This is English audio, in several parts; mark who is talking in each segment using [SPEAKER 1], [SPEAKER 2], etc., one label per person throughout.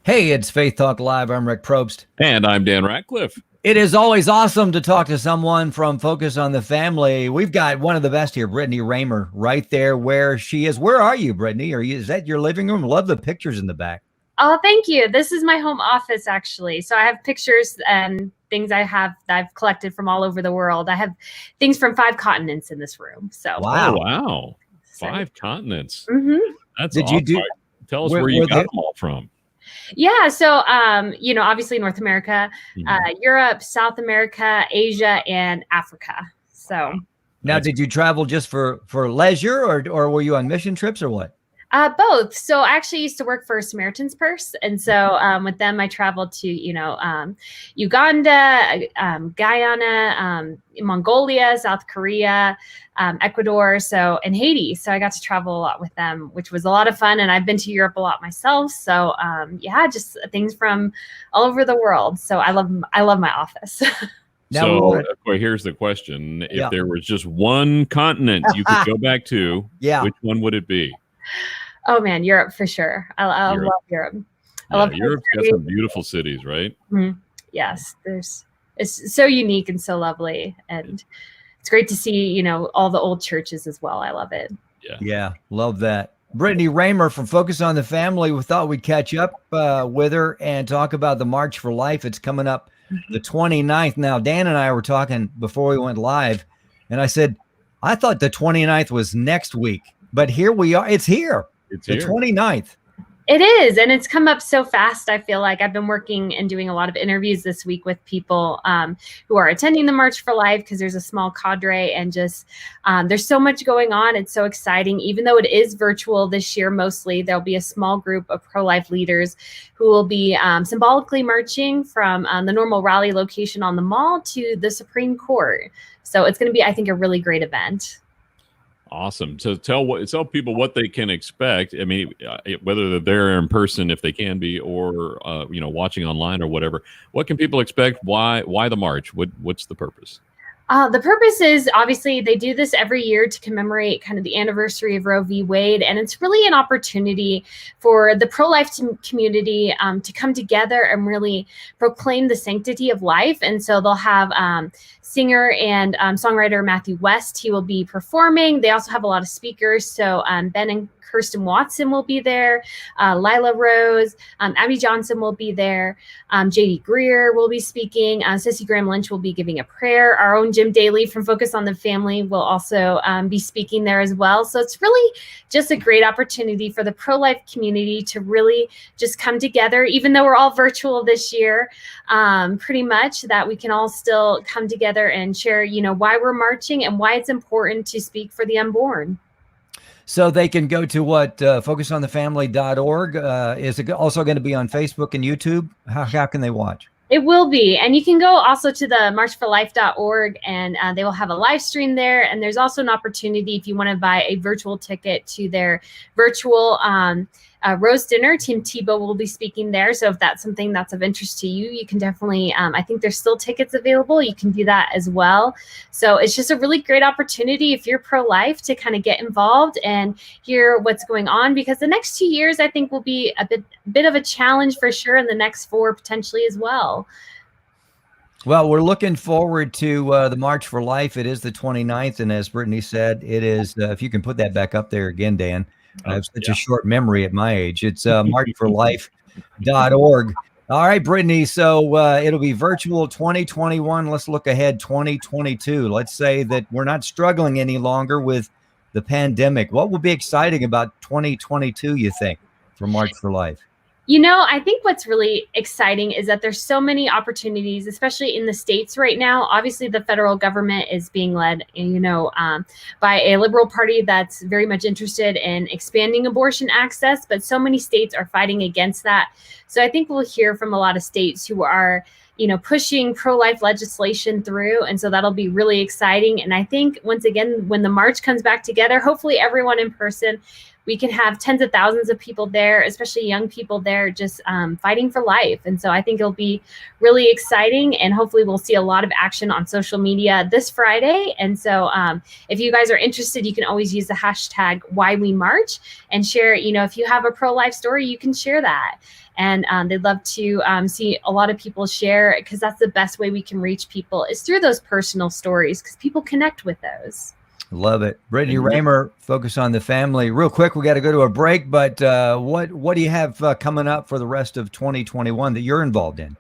[SPEAKER 1] Hey, it's Faith Talk Live. I'm Rick Probst.
[SPEAKER 2] And I'm Dan Ratcliffe.
[SPEAKER 1] It is always awesome to talk to someone from Focus on the Family. We've got one of the best here, Brittany Raymer, right there where she is. Where are you, Brittany? Is that your living room? Love the pictures in the back.
[SPEAKER 3] Oh, thank you. This is my home office, actually. So I have pictures and things that I've collected from all over the world. I have things from 5 continents in this room. So
[SPEAKER 1] wow,
[SPEAKER 2] oh, wow, 5 continents.
[SPEAKER 3] Mm-hmm.
[SPEAKER 2] That's
[SPEAKER 1] Did
[SPEAKER 2] awesome.
[SPEAKER 1] you do?
[SPEAKER 2] Tell us where you got them all from.
[SPEAKER 3] Yeah. So, obviously North America, Europe, South America, Asia, and Africa. So
[SPEAKER 1] Now, did you travel just for leisure or were you on mission trips or what?
[SPEAKER 3] Both. So I actually used to work for Samaritan's Purse. And so with them, I traveled to, Uganda, Guyana, Mongolia, South Korea, Ecuador, and Haiti. So I got to travel a lot with them, which was a lot of fun. And I've been to Europe a lot myself. So just things from all over the world. So I love my office.
[SPEAKER 2] So here's the question. If there was just one continent you could go back to, which one would it be?
[SPEAKER 3] Oh man, Europe for sure. I love Europe.
[SPEAKER 2] Europe's got some beautiful cities, right?
[SPEAKER 3] Mm-hmm. Yes, it's so unique and so lovely, and it's great to see all the old churches as well. I love it.
[SPEAKER 1] Yeah, love that. Brittany Raymer from Focus on the Family. We thought we'd catch up with her and talk about the March for Life. It's coming up the 29th. Now, Dan and I were talking before we went live, and I said, I thought the 29th was next week, but here we are. It's here. It's the 29th.
[SPEAKER 3] It is. And it's come up so fast. I feel like I've been working and doing a lot of interviews this week with people who are attending the March for Life because there's a small cadre and just there's so much going on. It's so exciting. Even though it is virtual this year, mostly there'll be a small group of pro-life leaders who will be symbolically marching from the normal rally location on the mall to the Supreme Court. So it's going to be, I think, a really great event.
[SPEAKER 2] Awesome. So tell people what they can expect. I mean, whether they're there in person, if they can be, or watching online or whatever. What can people expect? Why the march? What's the purpose?
[SPEAKER 3] The purpose is obviously they do this every year to commemorate kind of the anniversary of Roe v. Wade. And it's really an opportunity for the pro-life community to come together and really proclaim the sanctity of life. And so they'll have singer and songwriter Matthew West. He will be performing. They also have a lot of speakers. So Ben and Kirsten Watson will be there. Lila Rose, Abby Johnson will be there. J.D. Greer will be speaking. Sissy Graham Lynch will be giving a prayer. Our own Jim Daly from Focus on the Family will also be speaking there as well. So it's really just a great opportunity for the pro-life community to really just come together, even though we're all virtual this year, pretty much, that we can all still come together and share, why we're marching and why it's important to speak for the unborn.
[SPEAKER 1] So they can go to focusonthefamily.org. Is it also going to be on Facebook and YouTube? How can they watch?
[SPEAKER 3] It will be. And you can go also to the marchforlife.org and they will have a live stream there. And there's also an opportunity if you want to buy a virtual ticket to their virtual roast dinner. Tim Tebow will be speaking there. So if that's something that's of interest to you, you can definitely, I think there's still tickets available. You can do that as well. So it's just a really great opportunity if you're pro-life to kind of get involved and hear what's going on, because the next 2 years, I think, will be a bit of a challenge for sure, and the next 4 potentially as well.
[SPEAKER 1] Well, we're looking forward to the March for Life. It is the 29th. And as Brittany said, it is, if you can put that back up there again, Dan. I have such a short memory at my age. It's marchforlife.org. All right, Brittany. So it'll be virtual 2021. Let's look ahead 2022. Let's say that we're not struggling any longer with the pandemic. What will be exciting about 2022, you think, for March for Life?
[SPEAKER 3] I think what's really exciting is that there's so many opportunities, especially in the states right now. Obviously, the federal government is being led, by a liberal party that's very much interested in expanding abortion access, but so many states are fighting against that. So I think we'll hear from a lot of states who are pushing pro-life legislation through. And so that'll be really exciting. And I think, once again, when the march comes back together, hopefully everyone in person we can have tens of thousands of people there, especially young people there, just fighting for life. And so I think it'll be really exciting, and hopefully we'll see a lot of action on social media this Friday. And so if you guys are interested, you can always use the hashtag #WhyWeMarch and share, if you have a pro-life story, you can share that. And they'd love to see a lot of people share, because that's the best way we can reach people, is through those personal stories, because people connect with those.
[SPEAKER 1] Love it. Brittany Raymer, Focus on the Family. Real quick, we got to go to a break, but what do you have coming up for the rest of 2021 that you're involved in?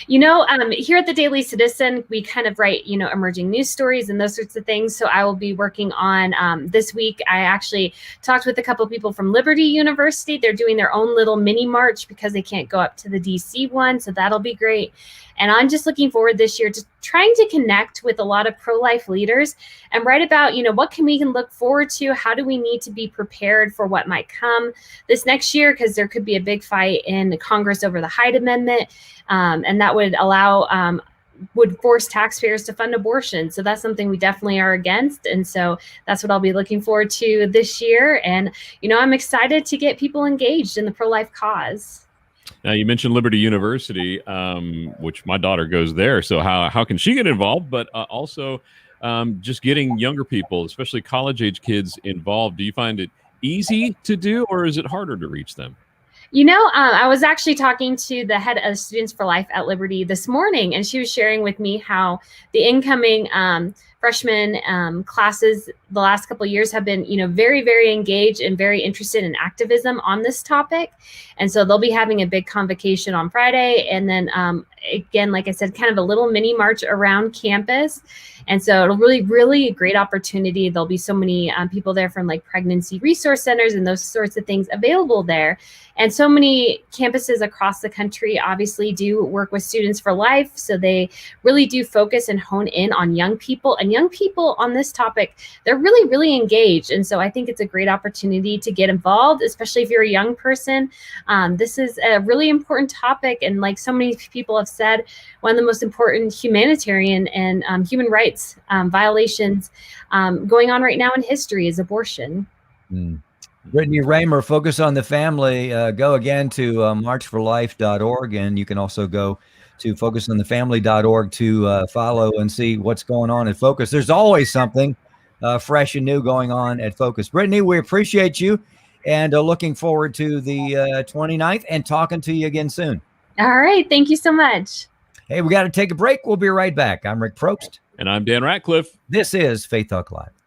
[SPEAKER 3] Here at the Daily Citizen, we kind of write, emerging news stories and those sorts of things. So I will be working on this week. I actually talked with a couple of people from Liberty University. They're doing their own little mini march because they can't go up to the DC one. So that'll be great. And I'm just looking forward this year to trying to connect with a lot of pro-life leaders and write about, what can we look forward to? How do we need to be prepared for what might come this next year? Because there could be a big fight in Congress over the Hyde Amendment. And that would force taxpayers to fund abortion. So that's something we definitely are against. And so that's what I'll be looking forward to this year. And, I'm excited to get people engaged in the pro-life cause.
[SPEAKER 2] Now, you mentioned Liberty University, which my daughter goes there. So how can she get involved? But also just getting younger people, especially college-age kids, involved. Do you find it easy to do, or is it harder to reach them?
[SPEAKER 3] I was actually talking to the head of Students for Life at Liberty this morning, and she was sharing with me how the incoming freshman classes the last couple of years have been, very, very engaged and very interested in activism on this topic. And so they'll be having a big convocation on Friday. And then again, like I said, kind of a little mini march around campus. And so it'll really a great opportunity. There'll be so many people there from like pregnancy resource centers and those sorts of things available there. And so many campuses across the country obviously do work with Students for Life. So they really do focus and hone in on young people. And young people on this topic, they're really engaged. And so I think it's a great opportunity to get involved, especially if you're a young person. This is a really important topic. And like so many people have said, one of the most important humanitarian and human rights violations going on right now in history is abortion.
[SPEAKER 1] Brittany Raymer, Focus on the Family. Go again to marchforlife.org, and you can also go to focusonthefamily.org to follow and see what's going on at Focus. There's always something fresh and new going on at Focus. Brittany, we appreciate you, and looking forward to the 29th and talking to you again soon.
[SPEAKER 3] All right. Thank you so much.
[SPEAKER 1] Hey, we got to take a break. We'll be right back. I'm Rick Probst.
[SPEAKER 2] And I'm Dan Ratcliffe.
[SPEAKER 1] This is Faith Talk Live.